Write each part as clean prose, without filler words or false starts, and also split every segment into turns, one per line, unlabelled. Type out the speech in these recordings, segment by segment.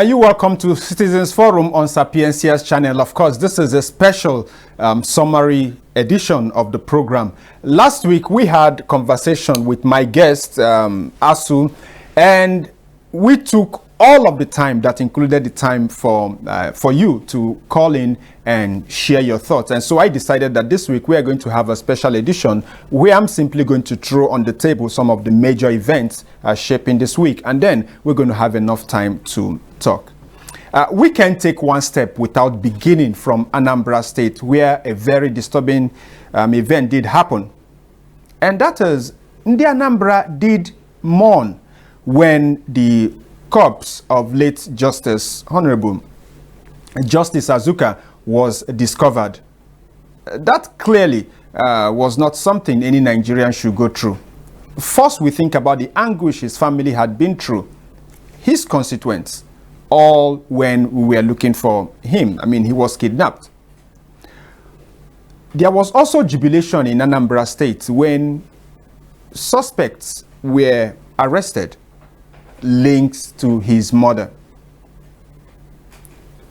You welcome to Citizens Forum on Sapiencia's channel. Of course, this is a special summary edition of the program. Last week, we had conversation with my guest, Asu, and we took all of the time that included the time for you to call in and share your thoughts. And so I decided that this week we are going to have a special edition where I'm simply going to throw on the table some of the major events shaping this week. And then we're going to have enough time to talk. We can't take one step without beginning from Anambra State, where a very disturbing event did happen. And that is, the Anambra did mourn when the corpse of late Justice, Honorable Justice Azuka, was discovered. That clearly was not something any Nigerian should go through. First, we think about the anguish his family had been through, his constituents, all when we were looking for him. I mean, he was kidnapped. There was also jubilation in Anambra State when suspects were arrested linked to his mother.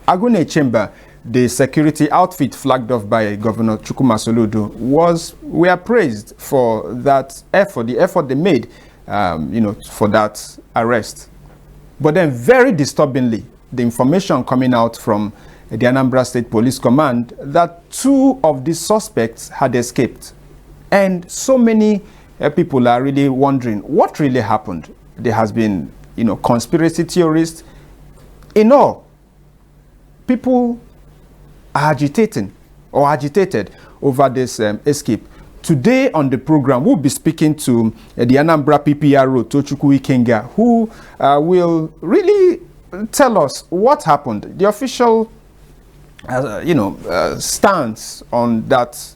Agune Chamber, the security outfit flagged off by Governor Chukwuma Soludo, were praised for that effort, the effort they made, for that arrest. But then, very disturbingly, the information coming out from the Anambra State Police Command that 2 of the suspects had escaped. And so many people are really wondering what really happened. There has been, conspiracy theorists. In all, people are agitated over this escape. Today on the program, we'll be speaking to the Anambra PPRO, Tochukwu Ikenga, who will really tell us what happened, the official, stance on that,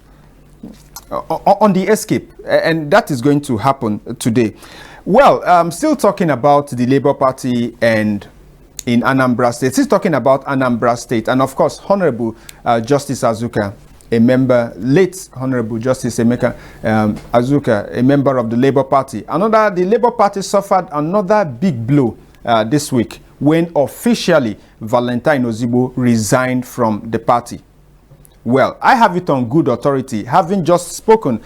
on the escape, and that is going to happen today. Well, I'm still talking about the Labour Party and in Anambra State. Still talking about Anambra State, and of course, Honorable Justice Azuka, a member, late Honorable Justice Emeka Azuka, a member of the Labour Party. The Labour Party suffered another big blow this week when officially Valentine Ozigbo resigned from the party. Well, I have it on good authority, having just spoken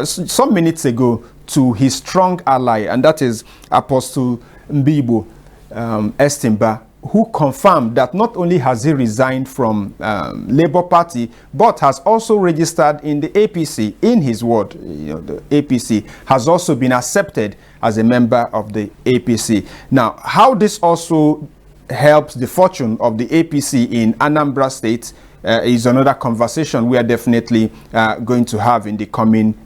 some minutes ago to his strong ally, and that is Apostle Mbibo Estimba, who confirmed that not only has he resigned from Labour Party, but has also registered in the APC. In his word, the APC has also been accepted as a member of the APC. Now, how this also helps the fortune of the APC in Anambra State is another conversation we are definitely going to have in the coming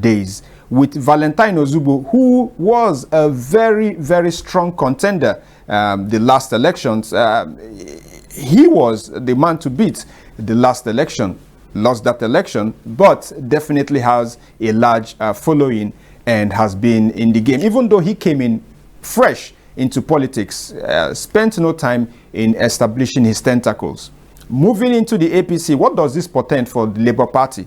days. With Valentine Ozigbo, who was a very, very strong contender the last elections. He was the man to beat the last election, lost that election, but definitely has a large following and has been in the game. Even though he came in fresh into politics, spent no time in establishing his tentacles. Moving into the APC, what does this portend for the Labour Party?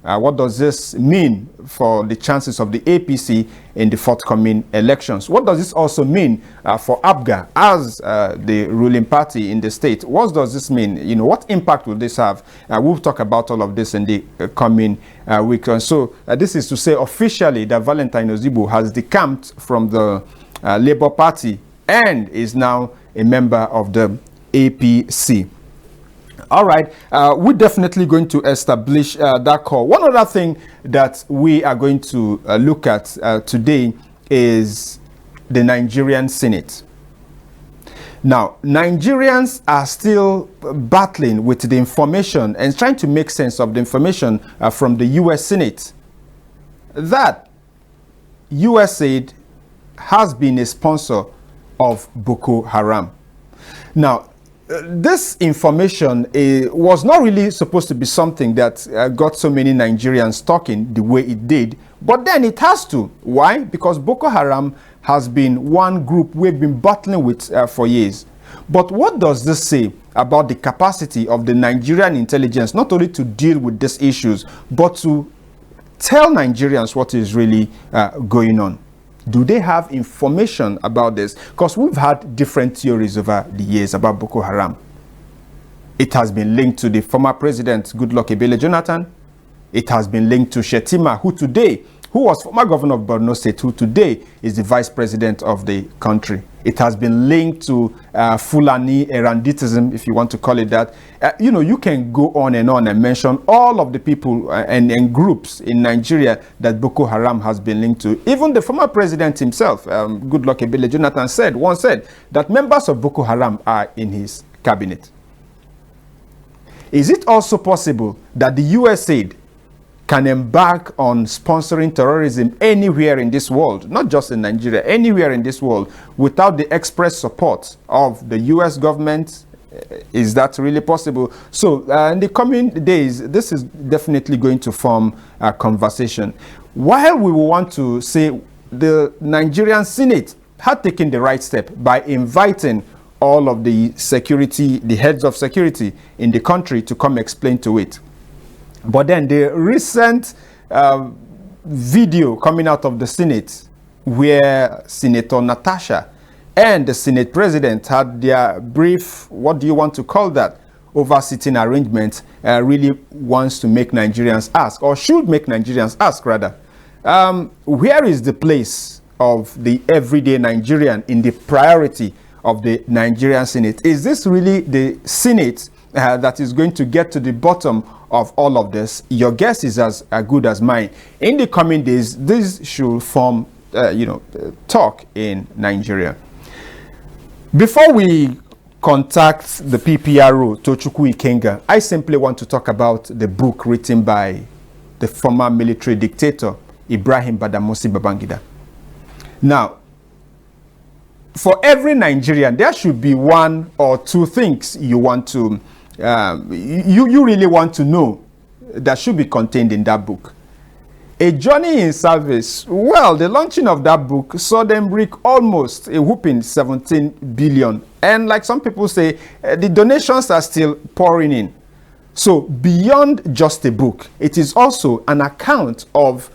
What does this mean for the chances of the APC in the forthcoming elections? What does this also mean for APGA as the ruling party in the state? What does this mean? What impact will this have? We'll talk about all of this in the coming week. And so this is to say officially that Valentine Ozigbo has decamped from the Labour Party and is now a member of the APC. All right, we're definitely going to establish that call. One other thing that we are going to look at today is the Nigerian Senate. Now, Nigerians are still battling with the information and trying to make sense of the information from the U.S. Senate that USAID has been a sponsor of Boko Haram. Now, this information was not really supposed to be something that got so many Nigerians talking the way it did, but then it has to. Why? Because Boko Haram has been one group we've been battling with for years. But what does this say about the capacity of the Nigerian intelligence not only to deal with these issues, but to tell Nigerians what is really going on? Do they have information about this? Because we've had different theories over the years about Boko Haram. It has been linked to the former president, Goodluck Ebele Jonathan. It has been linked to Shetima, who was former governor of Borno State, who today is the vice president of the country. It has been linked to Fulani eranditism, if you want to call it that. You can go on and mention all of the people and groups in Nigeria that Boko Haram has been linked to. Even the former president himself, Goodluck Ebele Jonathan, once said that members of Boko Haram are in his cabinet. Is it also possible that the USAID can embark on sponsoring terrorism anywhere in this world, not just in Nigeria, anywhere in this world, without the express support of the US government? Is that really possible? So in the coming days, this is definitely going to form a conversation. While we will want to say the Nigerian Senate had taken the right step by inviting all of the heads of security in the country to come explain to it. But then the recent video coming out of the Senate, where Senator Natasha and the Senate President had their brief, what do you want to call that, over-sitting arrangement, really wants to make Nigerians ask, or should make Nigerians ask rather, where is the place of the everyday Nigerian in the priority of the Nigerian Senate? Is this really the Senate that is going to get to the bottom of all of this? Your guess is as good as mine. In the coming days, this should form, talk in Nigeria. Before we contact the PPRO, Tochukwu Ikenga, I simply want to talk about the book written by the former military dictator, Ibrahim Badamasi Babangida. Now, for every Nigerian, there should be one or two things you want to you really want to know that should be contained in that book. A Journey in Service. Well, the launching of that book saw them reach almost a whopping 17 billion. And like some people say, the donations are still pouring in. So beyond just a book, it is also an account of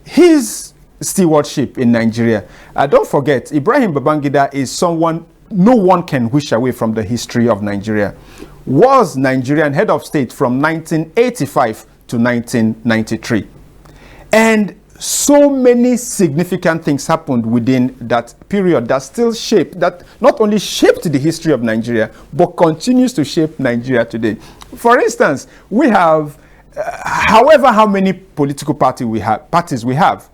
his stewardship in Nigeria. Don't forget, Ibrahim Babangida is someone no one can wish away from the history of Nigeria. Was Nigerian head of state from 1985 to 1993. And so many significant things happened within that period that not only shaped the history of Nigeria, but continues to shape Nigeria today. For instance, we have, however how many political parties we have,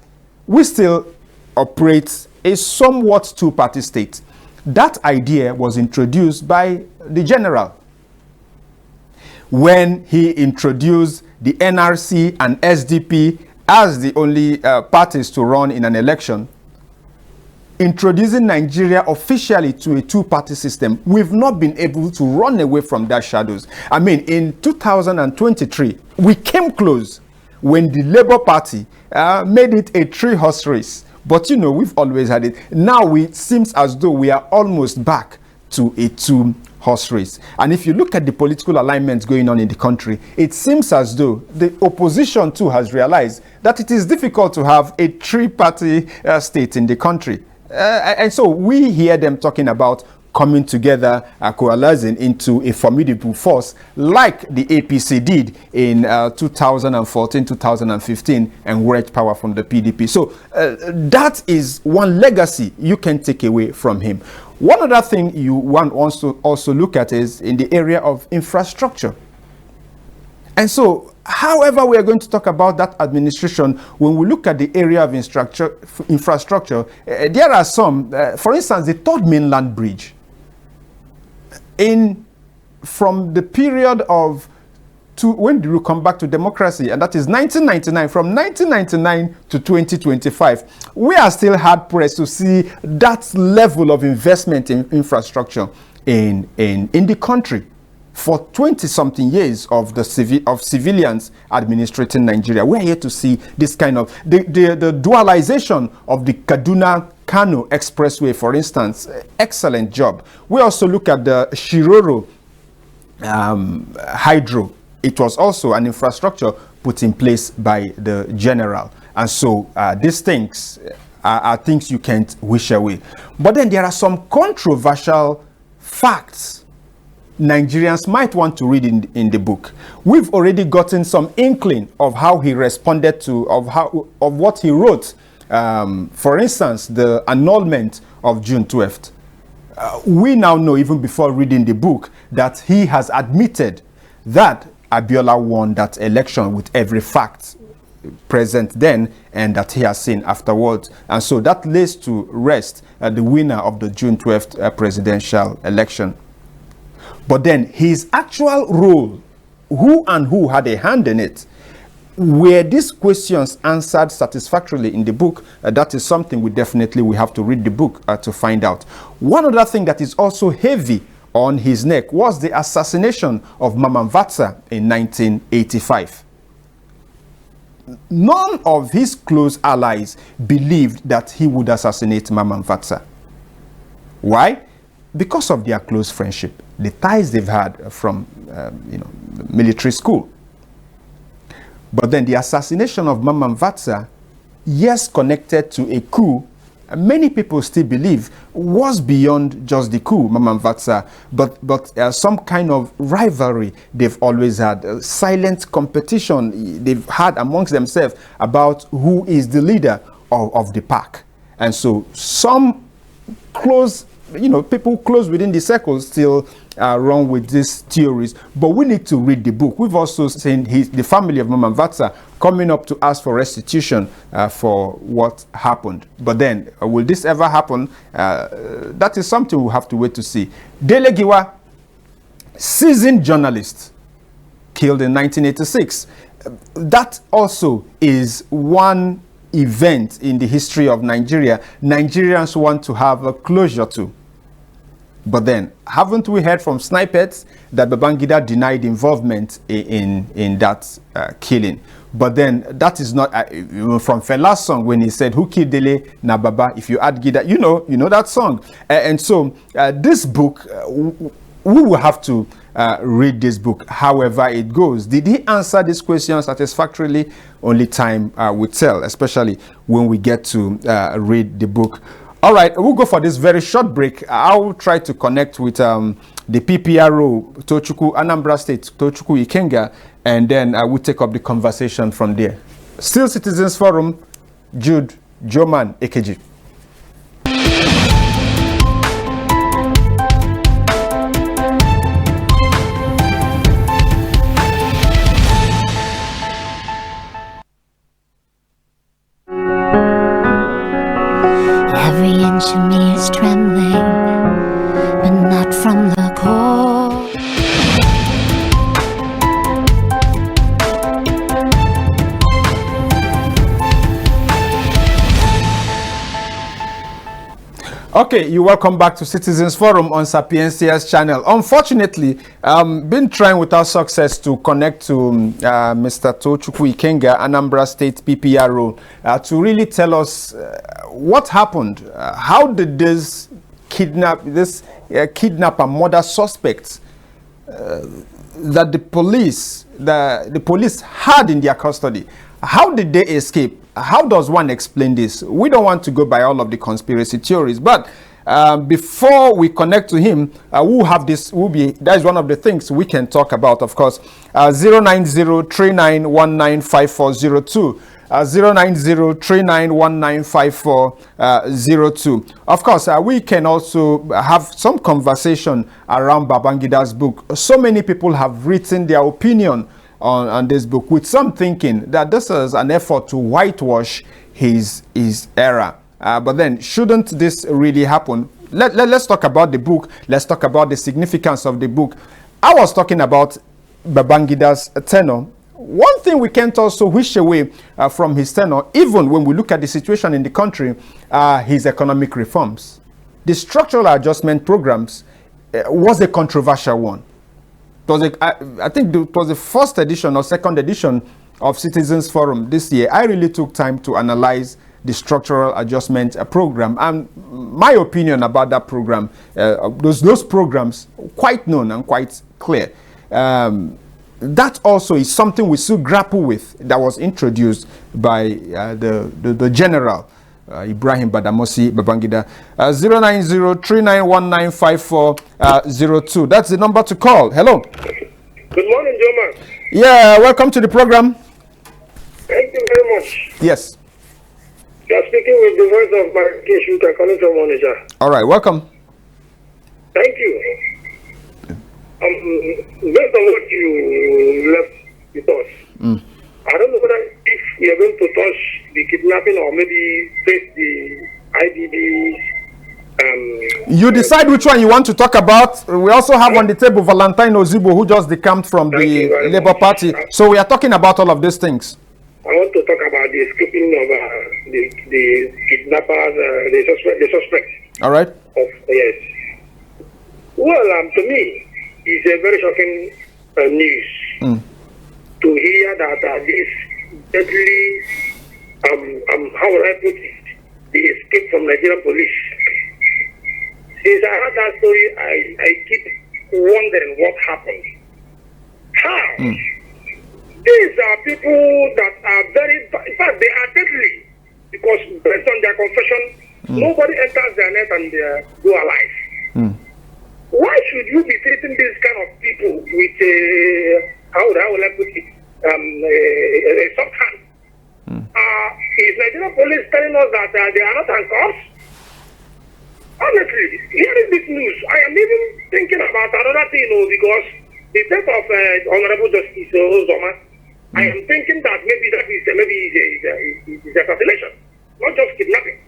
we still operate a somewhat two-party state. That idea was introduced by the general when he introduced the NRC and SDP as the only parties to run in an election, introducing Nigeria officially to a two-party system. We've not been able to run away from that shadows. I mean, in 2023, we came close when the Labour Party made it a three-horse race. But we've always had it. Now it seems as though we are almost back to a two-horse race. And if you look at the political alignments going on in the country, it seems as though the opposition too has realized that it is difficult to have a three-party state in the country. And so we hear them talking about coming together, coalescing into a formidable force like the APC did in 2014, 2015, and wreaked power from the PDP. So that is one legacy you can take away from him. One other thing one wants to also look at is in the area of infrastructure. And so, however we are going to talk about that administration, when we look at the area of infrastructure, there are some, for instance, the Third Mainland Bridge. From the period of when do we come back to democracy, and that is 1999, from 1999 to 2025, we are still hard pressed to see that level of investment in infrastructure in the country. For 20-something years of civilians administrating Nigeria, we are here to see this kind of the dualization of the Kaduna-Kano Expressway, for instance. Excellent job. We also look at the Shiroro Hydro. It was also an infrastructure put in place by the general. And so these things are things you can't wish away. But then there are some controversial facts Nigerians might want to read in the book. We've already gotten some inkling of how he responded to, of what he wrote. For instance, the annulment of June 12th. We now know, even before reading the book, that he has admitted that Abiola won that election with every fact present then and that he has seen afterwards. And so that lays to rest the winner of the June 12th presidential election. But then his actual role, who had a hand in it, were these questions answered satisfactorily in the book? That is something we have to read the book to find out. One other thing that is also heavy on his neck was the assassination of Mamman Vatsa in 1985. None of his close allies believed that he would assassinate Mamman Vatsa. Why? Because of their close friendship, the ties they've had from military school. But then the assassination of Mamman Vatsa, yes, connected to a coup, many people still believe was beyond just the coup, Mamman Vatsa, but some kind of rivalry they've always had, silent competition they've had amongst themselves about who is the leader of the pack. And so some close, people close within the circle still run with these theories, but we need to read the book. We've also seen the family of Mamman Vatsa coming up to ask for restitution for what happened. But then, will this ever happen? That is something we'll have to wait to see. Dele Giwa, seasoned journalist, killed in 1986. That also is one event in the history of Nigeria Nigerians want to have a closure to. But then, haven't we heard from snipers that Babangida denied involvement in that killing? But then, that is not from Fela's song when he said, "Who killed Dele na Baba?" If you add Gida, you know that song. And so, this book, we will have to read this book. However it goes, did he answer this question satisfactorily? Only time will tell, especially when we get to read the book. All right, we'll go for this very short break. I'll try to connect with the PPRO, Tochukwu, Anambra State, Tochukwu Ikenga, and then I will take up the conversation from there. Still Citizens Forum, Jude Geoman, AKG.
Every inch of me is trembling, but not from the core.
Okay, you're welcome back to Citizens Forum on Sapiencia's channel. Unfortunately, been trying without success to connect to Mr. Tochukwu Ikenga, Anambra State PPRO, to really tell us what happened. How did this kidnap and murder suspects that the police had in their custody, how did they escape? How does one explain this? We don't want to go by all of the conspiracy theories, but before we connect to him, we'll have this. That is one of the things we can talk about, of course. 09039195402. 09039195402. Of course, we can also have some conversation around Babangida's book. So many people have written their opinion on this book, with some thinking that this is an effort to whitewash his era. But then, shouldn't this really happen? Let's talk about the book. Let's talk about the significance of the book. I was talking about Babangida's tenure. One thing we can't also wish away from his tenure, even when we look at the situation in the country, his economic reforms. The structural adjustment programs was a controversial one. I think it was the first edition or second edition of Citizens Forum this year. I really took time to analyze the structural adjustment program, and my opinion about that program, those programs, quite known and quite clear. That also is something we still grapple with, that was introduced by the general. Ibrahim Badamasi Babangida. 09039195402. That's the number to call. Hello.
Good morning, Geoman.
Yeah, welcome to the program.
Thank you very much.
Yes.
You are speaking with the voice of my case. You can call it from manager.
All right, welcome.
Thank you. Based on what you left with us, I don't know whether if we are going to touch the kidnapping or maybe face the IDB.
You decide which one you want to talk about. We also have on the table Valentine Ozibo, who just decamped from the Labour Party. So we are talking about all of these things.
I want to talk about the escaping of the kidnappers, the suspect.
All right.
Yes. Well, to me, it's a very shocking news to hear that this deadly, how would I put it, the escape from Nigerian police. Since I heard that story, I keep wondering what happened. How? These are people that are very, in fact, they are deadly because based on their confession, nobody enters their net and they go alive. Why should you be treating these kind of people with how would I put it, a soft hand? Is Nigerian police telling us that they are not handcuffs? Honestly, hearing this news, I am even thinking about another thing, because the death of Honorable Justice Ozoma, I am thinking that maybe that is assassination, not just kidnapping.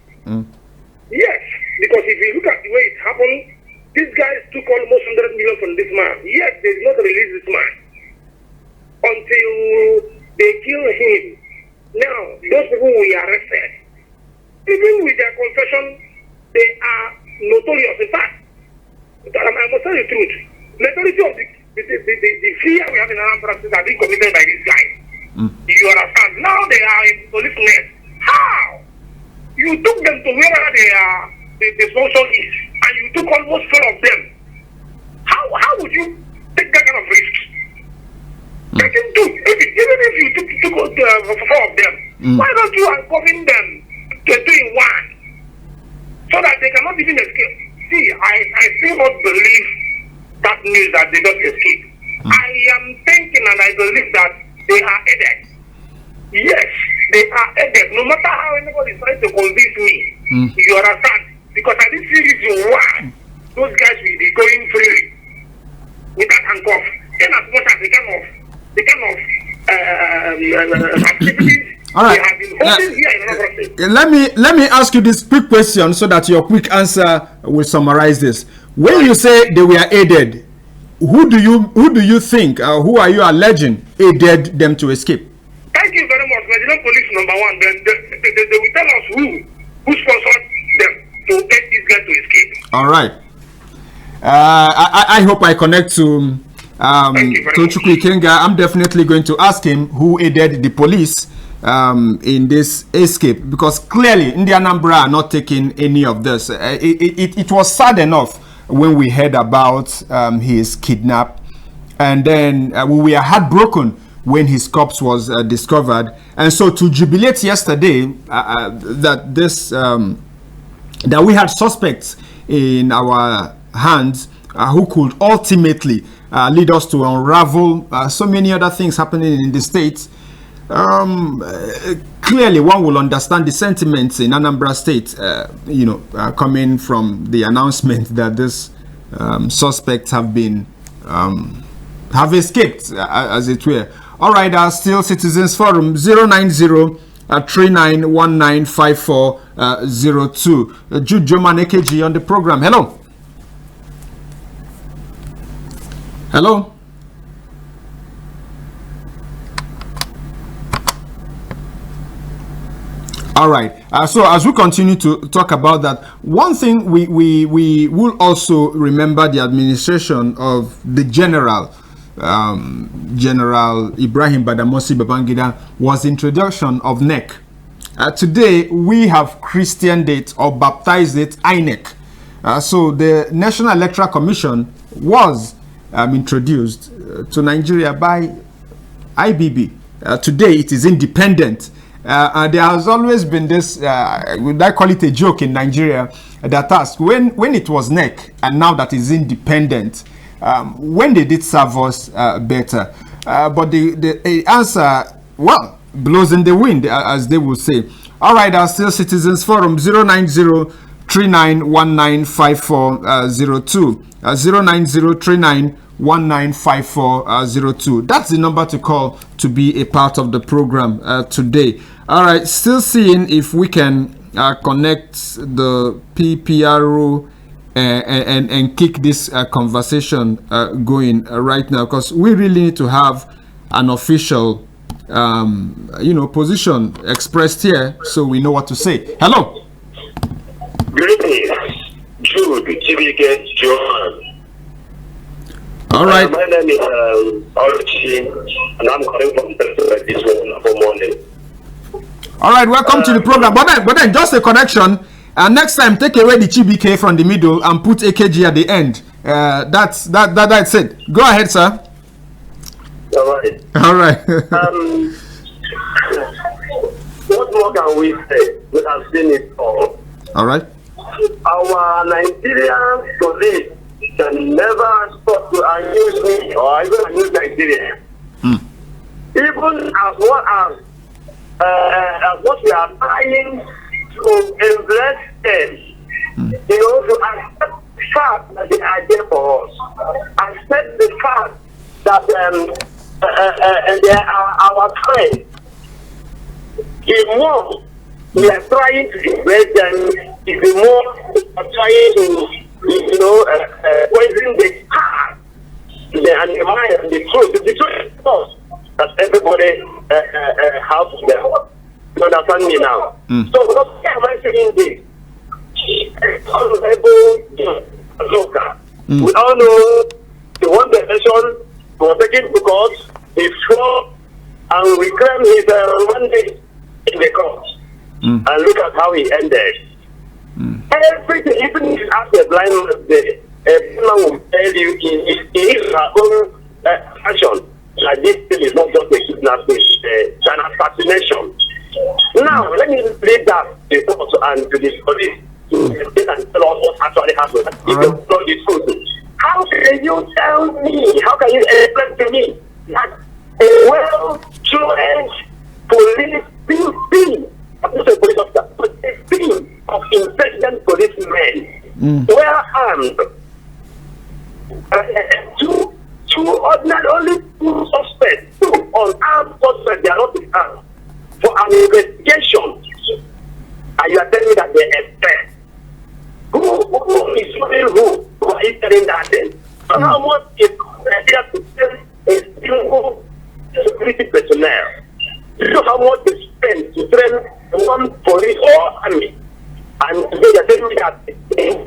Yes, because if you look at the way it happened, these guys took almost 100 million from this man. Yet they did not release this man until they kill him. Now, those people were arrested. Even with their confession, they are notorious. In fact, I must tell you the truth. Majority of the fear we have in Anambra State are being committed by these guys. You understand? Now they are in police net. How? You took them to wherever the sponsor is, and you took almost 4 of them. How would you take that kind of risk? Take him to, even if you took 4 of them, why don't you uncover them to 2 in 1 so that they cannot even escape? See, I still not believe that news that they don't escape. I am thinking and I believe that they are aided. Yes, they are aided. No matter how anybody tries to convince me, you understand? Because I didn't see reason why those guys will be going freely without handcuff. Then as much as the kind of activities
all right.
they have been holding here in Anambra State.
Let me ask you this quick question so that your quick answer will summarize this. When you say they were aided, who do you think, who are you alleging aided them to escape?
Thank you very much. Nigerian police, number one. Then they will tell us who sponsored them to aid these guys to escape.
All right. I hope I connect to Chukwu Ikenga. I'm definitely going to ask him who aided the police in this escape, because clearly India Anambra are not taking any of this. It was sad enough when we heard about his kidnap, and then we were heartbroken when his corpse was discovered. And so to jubilate yesterday that this that we had suspects in our hands who could ultimately lead us to unravel so many other things happening in the states. Clearly one will understand the sentiments in Anambra State, coming from the announcement that this suspects have been have escaped, as it were. All right, still Citizens Forum 090-3919-5402. Jude Geoman AKG on the program. Hello. Hello. All right. So as we continue to talk about that, one thing we will also remember the administration of the General Ibrahim Badamasi Babangida was introduction of NEC. Today we have christened it or baptized it INEC. So the National Electoral Commission was introduced to Nigeria by IBB. Today it is independent. There has always been this, I call it a joke in Nigeria, that asked when it was NEC and now that it's independent, when they did serve us better. But the answer, well, blows in the wind, as they will say. All right, our Still Citizens Forum, 09039195402. 09039195402. That's the number to call to be a part of the program today. All right, still seeing if we can connect the PPRO and kick this conversation going right now, because we really need to have an official position expressed here so we know what to say. Hello.
Greetings, Jude Geoman.
All right.
My name is Oluchi, and I'm calling from this morning.
All right, welcome to the program. But then just a correction. Next time, take away the Chibike from the middle and put AKG at the end. That's it. Go ahead, sir.
All right.
All right.
What more can we say? We have seen it all.
All right.
Our Nigerian police can never stop to amuse me or even amuse Nigeria. Even as well as what we are trying to embrace them, to accept the fact that they are there for us. Accept the fact that they are our friends. The more we are trying to embrace them, the more we are trying to, poison the heart, and the mind, and the truth. The truth is that everybody has them. You understand me now? So, why am I saying this? We all know the one election was taken to court, he swore, and we claim his mandate in the court. And look at how he ended. Everything, even if you ask a blind man, the man will tell you in his own action that this thing is not just a kidnapping, it's an assassination. Now, let me read that report and to the police to tell us what actually happened. If you know the truth, how can you tell me, how can you explain to me that a well-trained police team, not a police officer, but a team of intelligent policemen, well armed, two ordinary, only two suspects, two unarmed suspects, they are not armed, for an investigation, and you are telling me that they expect. Who is doing who are you telling that then? So how much is there to send a single security personnel? You know how much they spend to train one police or army? And today they are telling me that they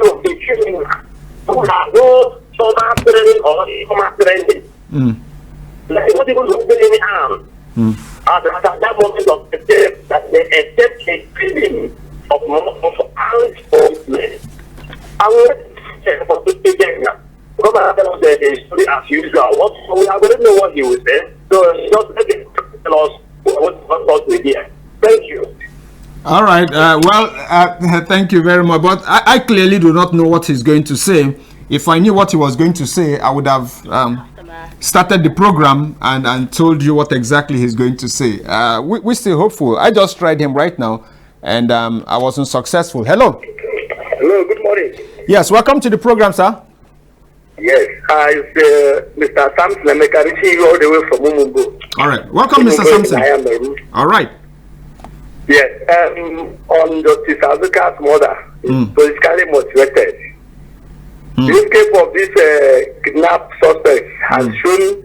will be training who have no summer training or summer training. Like not even holding any arm. At that moment of the day, that they accept a feeling of armed policemen. I will for to speak now. Come and tell us the story as usual. We are going to know what he will say. So just let him tell us what we hear. Thank you.
All right. Thank you very much. But I clearly do not know what he's going to say. If I knew what he was going to say, I would have started the program and told you what exactly he's going to say. We're still hopeful. I just tried him right now, and I wasn't successful. Hello.
Hello. Good morning.
Yes. Welcome to the program, sir.
Yes. It's Mr. Samson. I'm reaching you all the way from Mumumbu.
All right. Welcome, Mr. Samson. All right.
Yes. On Justice Azuka's mother is politically motivated. The escape of this kidnapped suspect has shown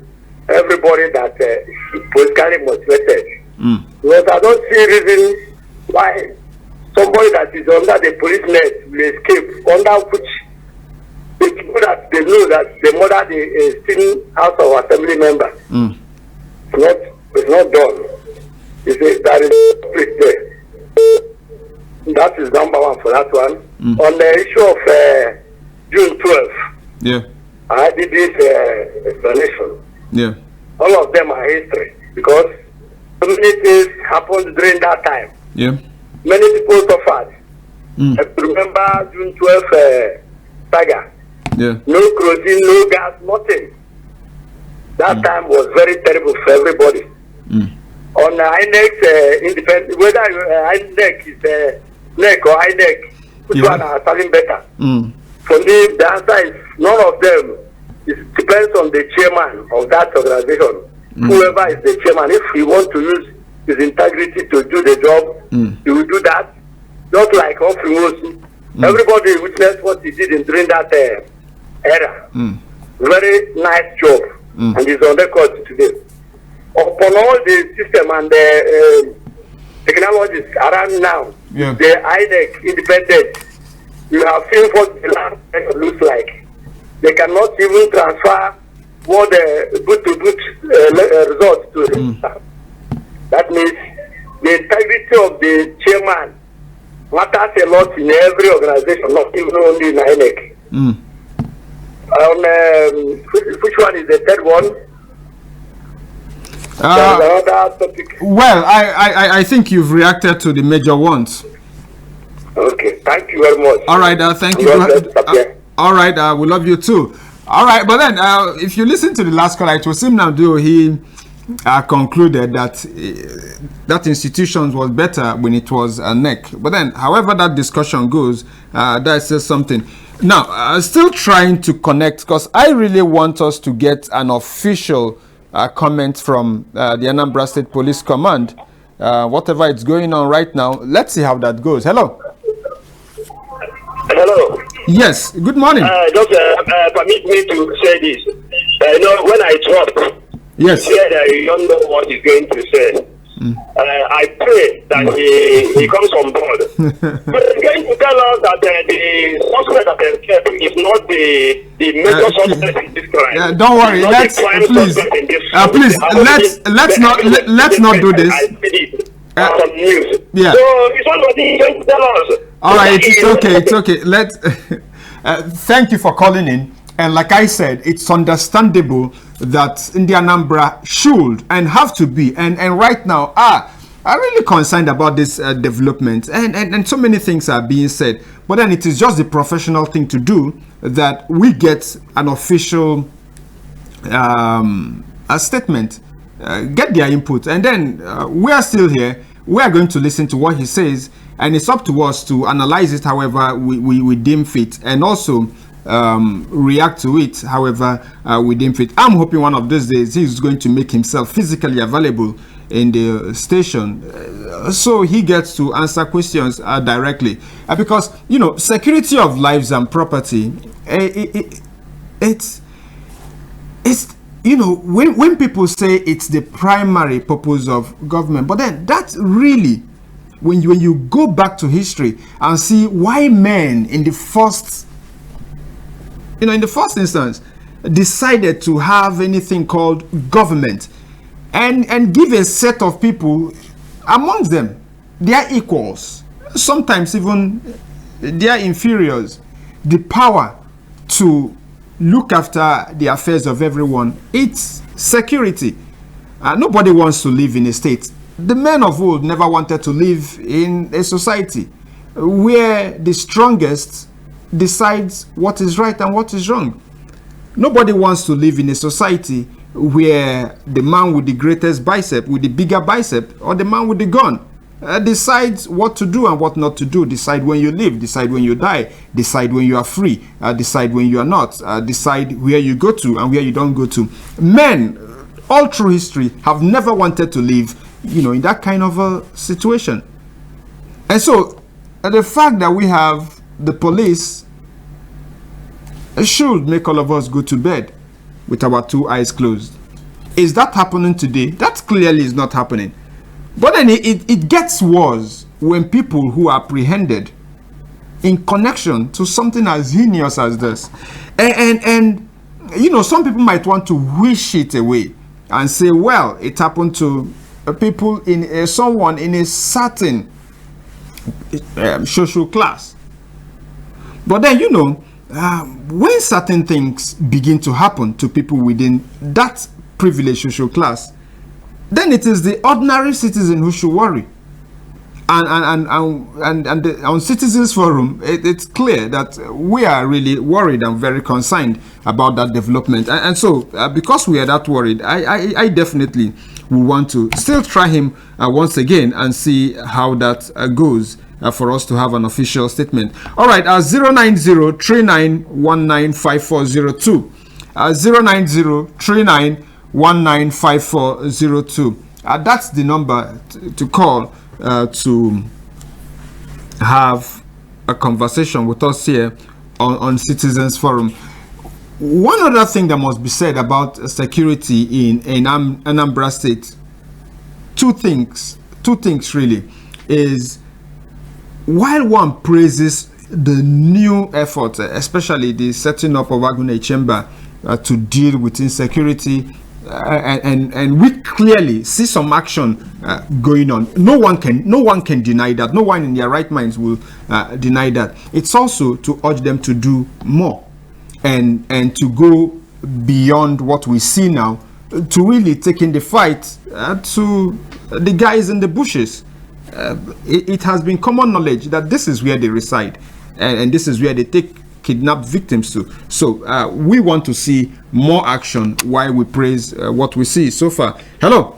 everybody that he's politically motivated. Because I don't see reason why somebody that is under the police net will escape, under which the people that they know that the mother is still House of Assembly member. It's not done. That is split there. That is number one for that one. On the issue of June 12th, I did this explanation. All of them are history because So many things happened during that time.
Yeah.
Many people suffered. I remember June 12th saga.
Yeah.
No kerosene, no gas, nothing. That time was very terrible for everybody. On INEC independent, whether INEC is NEC or INEC, which one are selling better? For me, the answer is none of them. It depends on the chairman of that organization. Whoever is the chairman, if he wants to use his integrity to do the job, he will do that. Just like Humphrey, everybody witnessed what he did during that era. Very nice job, and he's on record today. Upon all the system and the technologies around now, the INEC independent, you have seen what the land looks like. They cannot even transfer what the boot-to-boot results to the That means the integrity of the chairman matters a lot in every organization, not even only in INEC. Which one is the third one? Another topic.
Well, I think you've reacted to the major ones.
Okay, thank you very much.
All right, thank you. All right, we love you too. All right, but then if you listen to the last call, it was him now, he concluded that institutions was better when it was a NEC. But then, however that discussion goes, that says something. Now, still trying to connect, because I really want us to get an official comment from the Anambra State Police Command. Whatever is going on right now, let's see how that goes. Hello.
Hello.
Yes, good morning.
Just permit me to say this. When I talk,
yes,
said I don't know what he's going to say. I pray that he comes on board. But he's going to tell us that the suspect that escaped is not the major suspect in this crime.
Don't worry. Let's not do this.
I said it on news.
Yeah.
So is somebody going to tell us?
All right, it's okay. Let's. Thank you for calling in. And like I said, it's understandable that in the Anambra should and have to be, and right now are really concerned about this development, and so many things are being said. But then it is just the professional thing to do that we get an official a statement, get their input, and then we are still here. We are going to listen to what he says, and it's up to us to analyze it however we deem fit, and also react to it however we deem fit. I'm hoping one of these days he's going to make himself physically available in the station so he gets to answer questions directly, because security of lives and property, it's when people say it's the primary purpose of government, but then that's really when you go back to history and see why men in the first instance decided to have anything called government and give a set of people amongst them, their equals, sometimes even their inferiors, the power to look after the affairs of everyone. It's security. Nobody wants to live in a state. The men of old never wanted to live in a society where the strongest decides what is right and what is wrong. Nobody wants to live in a society where the man with the greatest bicep, with the bigger bicep, or the man with the gun decides what to do and what not to do, decide when you live, decide when you die, decide when you are free, decide when you are not, decide where you go to and where you don't go to. Men, all through history, have never wanted to live, in that kind of a situation. And so, the fact that we have the police should make all of us go to bed with our two eyes closed. Is that happening today? That clearly is not happening. But then it gets worse when people who are apprehended in connection to something as heinous as this. And some people might want to wish it away and say, well, it happened to people someone in a certain social class. But then, when certain things begin to happen to people within that privileged social class, then it is the ordinary citizen who should worry. And on Citizens Forum, it's clear that we are really worried and very concerned about that development. And so, because we are that worried, I definitely will want to still try him once again and see how that goes for us to have an official statement. All right, 09039195402. 09039195402. That's the number to call to have a conversation with us here on Citizens Forum. One other thing that must be said about security in Anambra State, two things really, is while one praises the new effort, especially the setting up of Agune Chamber to deal with insecurity, and we clearly see some action going on. No one can deny that. No one in their right minds will deny that. It's also to urge them to do more and to go beyond what we see now, to really taking the fight to the guys in the bushes. It has been common knowledge that this is where they reside, and this is where they take kidnapped victims to. So we want to see more action while we praise what we see so far. Hello.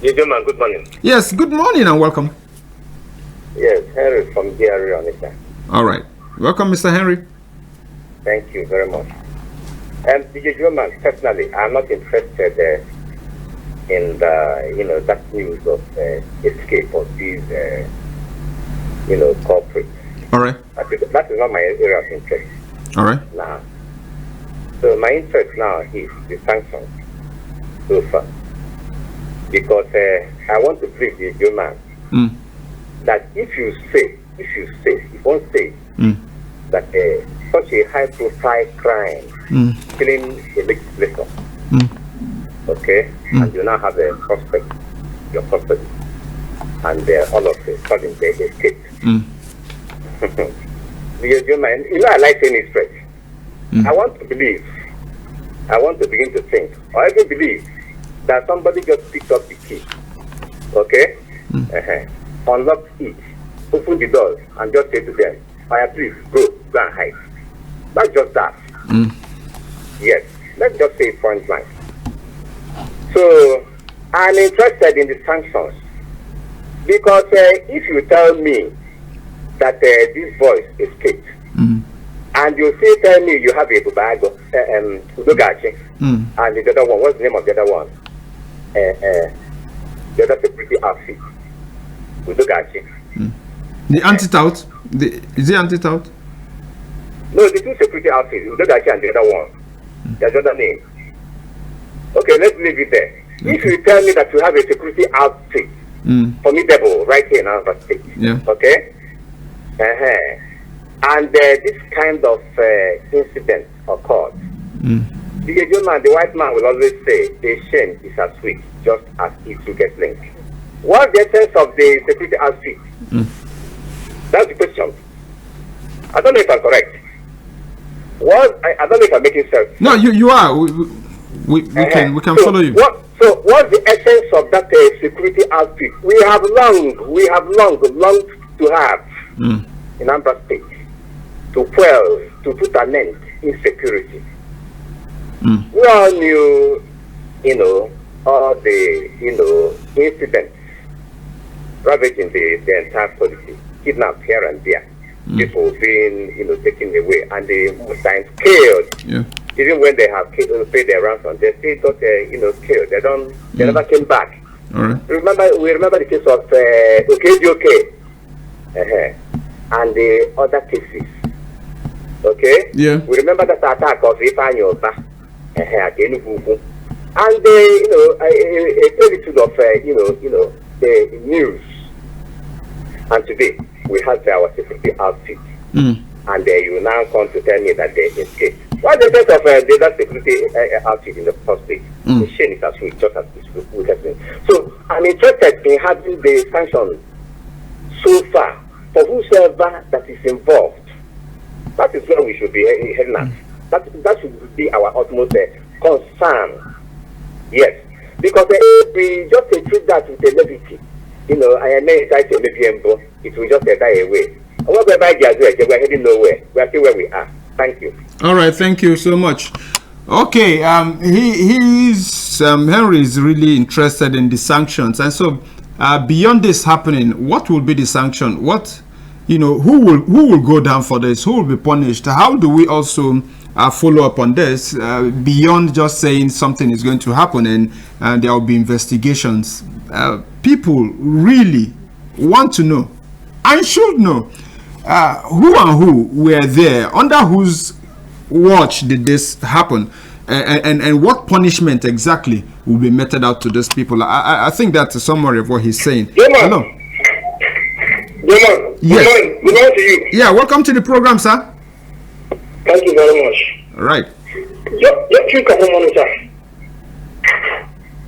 Jude Geoman, good morning.
Yes, good morning and welcome.
Yes, Henry from GRE on it.
All right. Welcome, Mr. Henry.
Thank you very much. Jude Geoman, personally, I'm not interested in the, that news of escape of these, corporates.
All right.
That is not my area of interest.
All right.
Now, so my interest now is the sanctions so far, because I want to believe the Geoman that if one says that such a high-profile crime, killing a legislator, okay, and you now have a prospect, your prospect, and all of a sudden they escape. I like saying it straight. I want to believe, I want to begin to think, or even believe that somebody just picked up the key, okay, unlocked it, opened the doors, and just say to them, please go and hide. Not just that. Yes, let's just say point blank. So, I'm interested in the sanctions, because if you tell me that this boys escaped, and you still tell me you have a Bubago, Udogachi, and the other one, what's the name of the other one? The other security outfit, Udogachi.
The antidote? Is it antidote?
No, the two security outfits, Udogachi and the other one. There's another name. Okay, let's leave it there. Okay. If you tell me that you have a security outfit, formidable, right here in our state, okay? And this kind of incident occurred. The white man will always say, the shame is as sweet, just as it will get linked. What's the essence of the security outfit? That's the question. I don't know if I'm correct. I don't know if I'm making sense.
No, you are. We can follow you.
So what's the essence of that security outfit? We have longed to have in Anambra State to quell, to put an end in security. We all knew, all the, incidents ravaging the entire policy, kidnapped here and there, people being, taken away, and the most times killed.
Yeah.
Even when they have paid their ransom, they still got, killed. They never came back.
All right.
We remember the case of Okejoke, and the other cases. Okay?
Yeah.
We remember that attack of Ifanyoba at Enugu. And a plenitude of the news. And today we have our security outfit. And you now come to tell me that they escaped. What's the best of the security outfit in the first place? The shame is as weak, just as we have seen. So I'm interested in having the sanctions so far for whosoever that is involved. That is where we should be heading at. That should be our utmost concern. Yes. Because we just treat that with a levity. You know, I am not to it will just die away. We're heading nowhere. We're still where we are. Thank you.
All right, thank you so much. Okay, Henry is really interested in the sanctions, and so beyond this happening, what will be the sanction? What, you know, who will go down for this? Who will be punished? How do we also follow up on this beyond just saying something is going to happen and there will be investigations? People really want to know and should know who and who were there, under whose watch did this happen, and what punishment exactly will be meted out to those people. I think that's a summary of what he's saying. Hello.
Geoman,
Yes.
good morning to you.
Yeah, welcome to the program, sir.
Thank you very much.
All right.
Just quick couple morning, sir.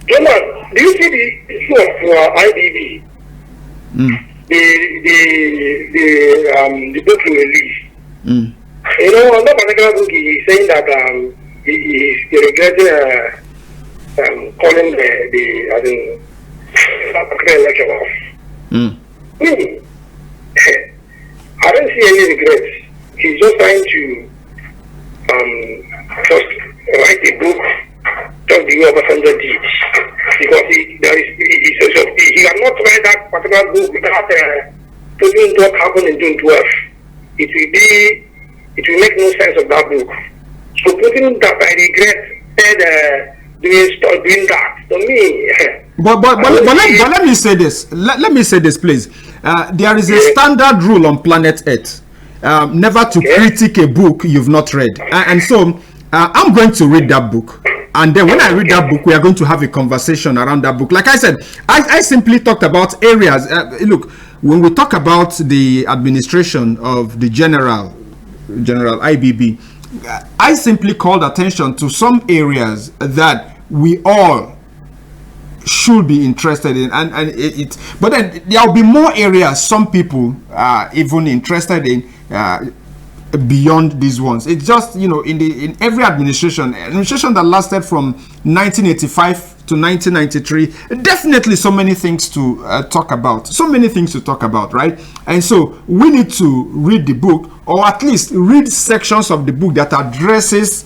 Geoman, do you see the issue of IBB? The book you released. You know, on that particular book, he's saying that he's regretting calling the election off. I don't see any regrets. He's just trying to just write a book just the way Obasanjo did, because he cannot write that particular book without putting what happened in June 12th. It will make no sense of that book. So putting that, I regret doing that. To me.
But let me say this. Let me say this, please. There is a standard rule on planet Earth, never to critique a book you've not read. And so I'm going to read that book. And then when I read that book, we are going to have a conversation around that book. Like I said, I simply talked about areas. Look, when we talk about the administration of the General IBB, I simply called attention to some areas that we all should be interested in, but then there will be more areas some people are even interested in beyond these ones. It's just, you know, in every administration that lasted from 1985 to 1993, definitely so many things to talk about, right? And so we need to read the book, or at least read sections of the book that addresses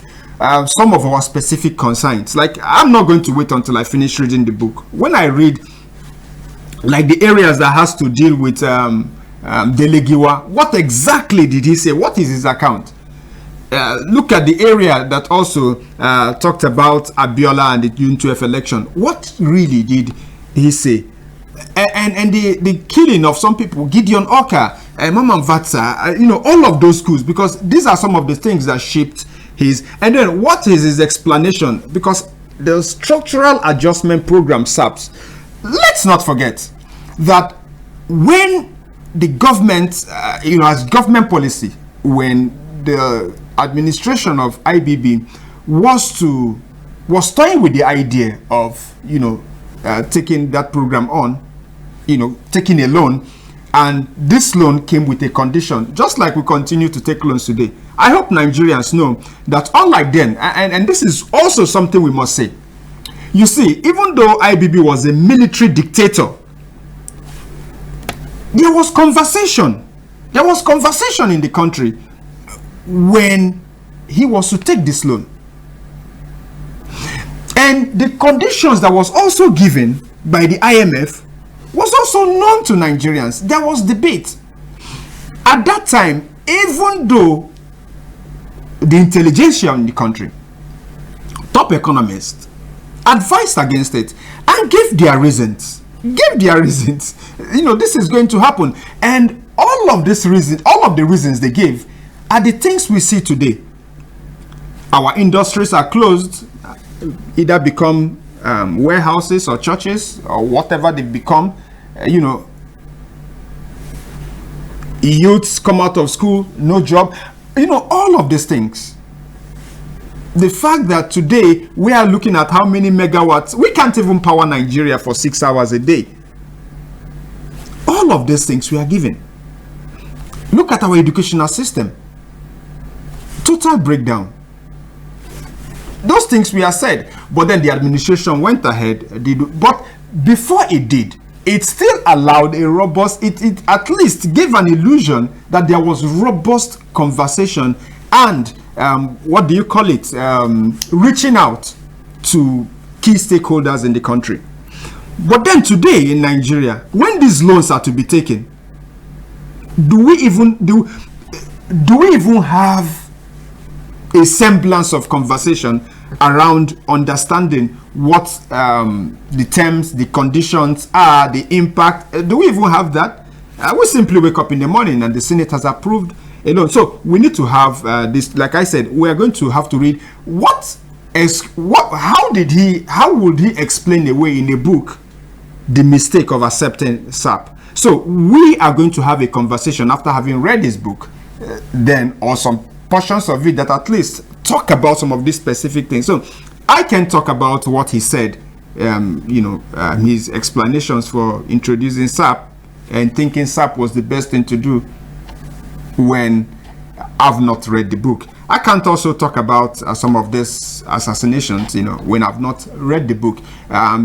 some of our specific concerns. Like, I'm not going to wait until I finish reading the book. When I read, like, the areas that has to deal with Delegiwa, what exactly did he say? What is his account? Look at the area that also talked about Abiola and the June 12th election. What really did he say? And the killing of some people, Gideon Oka, Mama Vatsa, you know, all of those schools, because these are some of the things that shaped his. And then what is his explanation? Because the structural adjustment program, SAPS, let's not forget that when the government, you know, as government policy, when the administration of IBB was toying with the idea of, you know, taking that program on, you know, taking a loan, and this loan came with a condition, just like we continue to take loans today. I hope Nigerians know that unlike then, and this is also something we must say, you see, even though IBB was a military dictator, there was conversation in the country when he was to take this loan. And the conditions that was also given by the IMF was also known to Nigerians. There was debate. At that time, even though the intelligentsia in the country, top economists, advised against it and gave their reasons. You know, this is going to happen. And all of the reasons they gave are the things we see today. Our industries are closed, either become warehouses or churches or whatever they become. You know, youths come out of school, no job. You know, all of these things. The fact that today we are looking at how many megawatts, we can't even power Nigeria for 6 hours a day. All of these things we are given. Look at our educational system. Total breakdown. Those things we are said. But then the administration went ahead, but before it did, it still allowed a robust, it at least gave an illusion that there was robust conversation and what do you call it, reaching out to key stakeholders in the country. But then today in Nigeria, when these loans are to be taken, do we even have a semblance of conversation around understanding what the terms, the conditions are, the impact? Do we even have that? We simply wake up in the morning and the Senate has approved a loan. So we need to have this. Like I said, we are going to have to read how would he explain away in a book the mistake of accepting SAP? So we are going to have a conversation after having read his book, then, or some portions of it that at least talk about some of these specific things. So I can talk about what he said, his explanations for introducing SAP and thinking SAP was the best thing to do when I've not read the book. I can't also talk about some of these assassinations, when I've not read the book.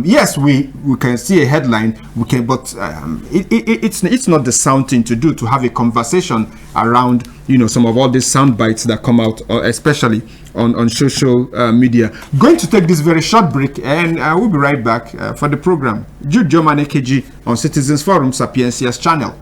Yes, we can see a headline, but it's not the sound thing to do, to have a conversation around, some of all these sound bites that come out, especially on social media. Going to take this very short break, and we'll be right back for the program. Jude Geoman, AKG, on Citizens Forum, Sapiencia's channel.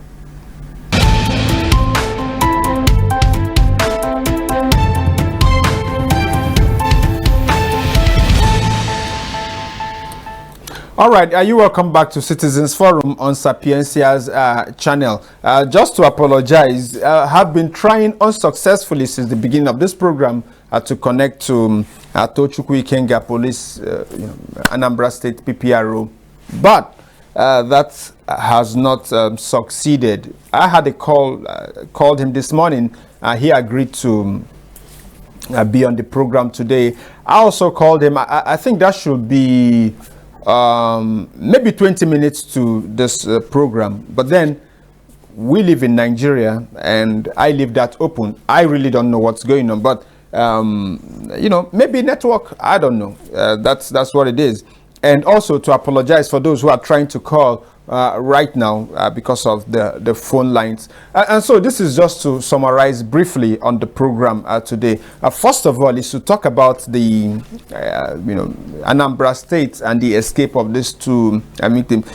All right, you welcome back to Citizens Forum on Sapiencia's channel. Just to apologize, have been trying unsuccessfully since the beginning of this program to connect to Tochukwu Ikenga Police, Anambra State PPRO, but that has not succeeded. I had a called him this morning. He agreed to be on the program today. I also called him. I think that should be maybe 20 minutes to this program, but then we live in Nigeria and I leave that open. I really don't know what's going on, but maybe network, I don't know. That's what it is. And also to apologize for those who are trying to call right now because of the phone lines. And so this is just to summarize briefly on the program today. First of all, is to talk about the Anambra State and the escape of these two victims.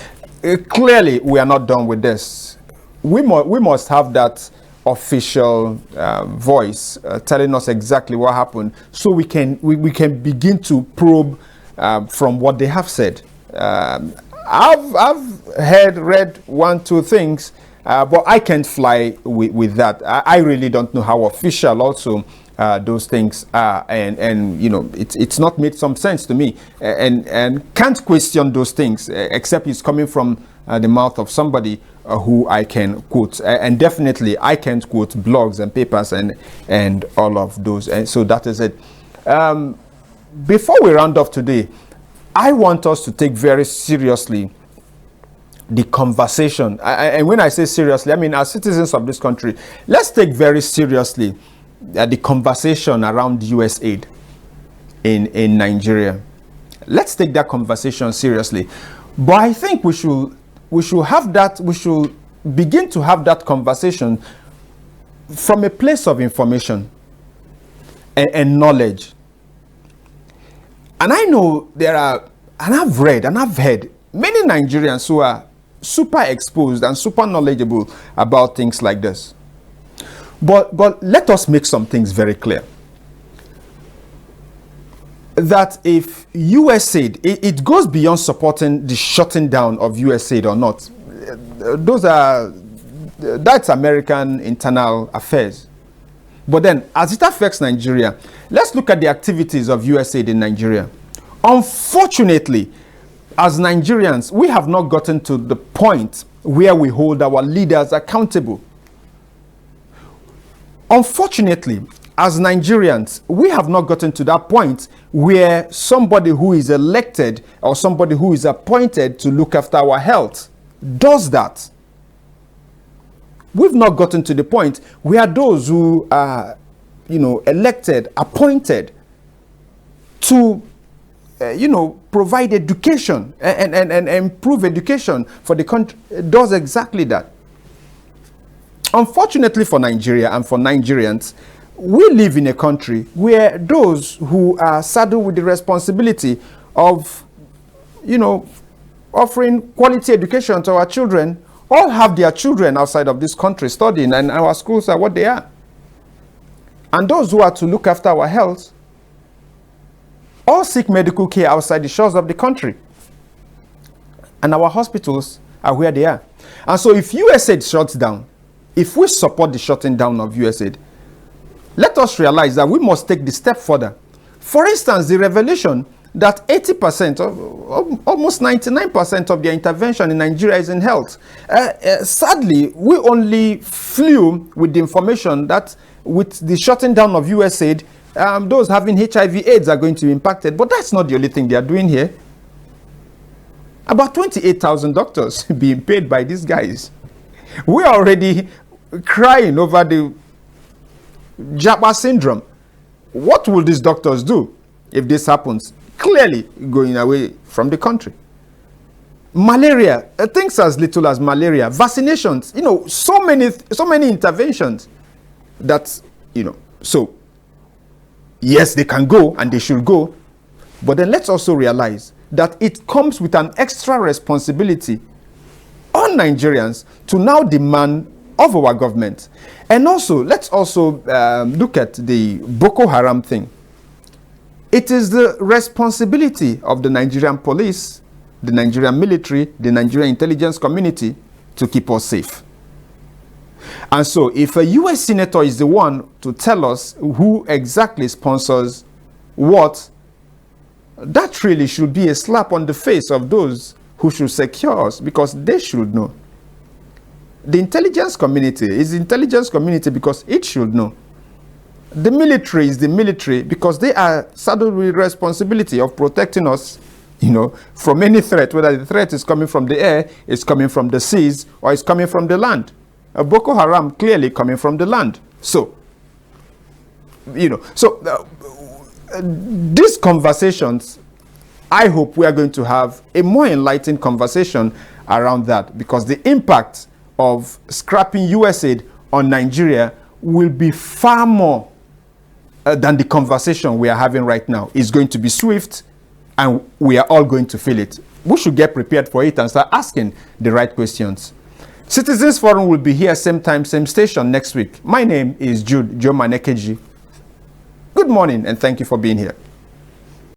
Clearly, we are not done with this. We must have that official voice telling us exactly what happened, so we can begin to probe from what they have said. I've read one, two things, but I can't fly with that. I really don't know how official also those things are, and it's not made some sense to me, and can't question those things except it's coming from the mouth of somebody who I can quote, and definitely I can't quote blogs and papers and all of those, and so that is it. Before we round off today, I want us to take very seriously the conversation. And when I say seriously, I mean as citizens of this country, let's take very seriously the conversation around US aid in Nigeria. Let's take that conversation seriously. But I think we should begin to have that conversation from a place of information and knowledge. And I know there are, and I've read and I've heard many Nigerians who are super exposed and super knowledgeable about things like this. But let us make some things very clear. That if USAID, it goes beyond supporting the shutting down of USAID or not. That's American internal affairs. But then, as it affects Nigeria, let's look at the activities of USAID in Nigeria. Unfortunately, as Nigerians, we have not gotten to the point where we hold our leaders accountable. Unfortunately, as Nigerians, we have not gotten to that point where somebody who is elected or somebody who is appointed to look after our health does that. We've not gotten to the point where those who are, elected, appointed to provide education and improve education for the country, does exactly that. Unfortunately for Nigeria and for Nigerians, we live in a country where those who are saddled with the responsibility of, offering quality education to our children, all have their children outside of this country studying, and our schools are what they are. And those who are to look after our health all seek medical care outside the shores of the country. And our hospitals are where they are. And so if USAID shuts down, if we support the shutting down of USAID, let us realize that we must take the step further. For instance, the revelation that 80%, almost 99% of their intervention in Nigeria is in health. Sadly, we only flew with the information that with the shutting down of USAID, those having HIV/AIDS are going to be impacted. But that's not the only thing they are doing here. About 28,000 doctors being paid by these guys. We are already crying over the Jabba syndrome. What will these doctors do if this happens? Clearly going away from the country. Malaria, things as little as malaria, vaccinations, so many interventions that, so yes, they can go and they should go, but then let's also realize that it comes with an extra responsibility on Nigerians to now demand of our government. And also, let's also look at the Boko Haram thing. It is the responsibility of the Nigerian police, the Nigerian military, the Nigerian intelligence community to keep us safe. And so if a US senator is the one to tell us who exactly sponsors what, that really should be a slap on the face of those who should secure us, because they should know. The intelligence community is the intelligence community because it should know. The military is the military because they are saddled with responsibility of protecting us, from any threat, whether the threat is coming from the air, it's coming from the seas, or it's coming from the land. Boko Haram clearly coming from the land. So, these conversations, I hope we are going to have a more enlightened conversation around that, because the impact of scrapping USAID on Nigeria will be far more than the conversation we are having right now. It's going to be swift, and we are all going to feel it. We should get prepared for it and start asking the right questions. Citizens Forum will be here same time, same station next week. My name is Jude Geoman. Good morning, and thank you for being here.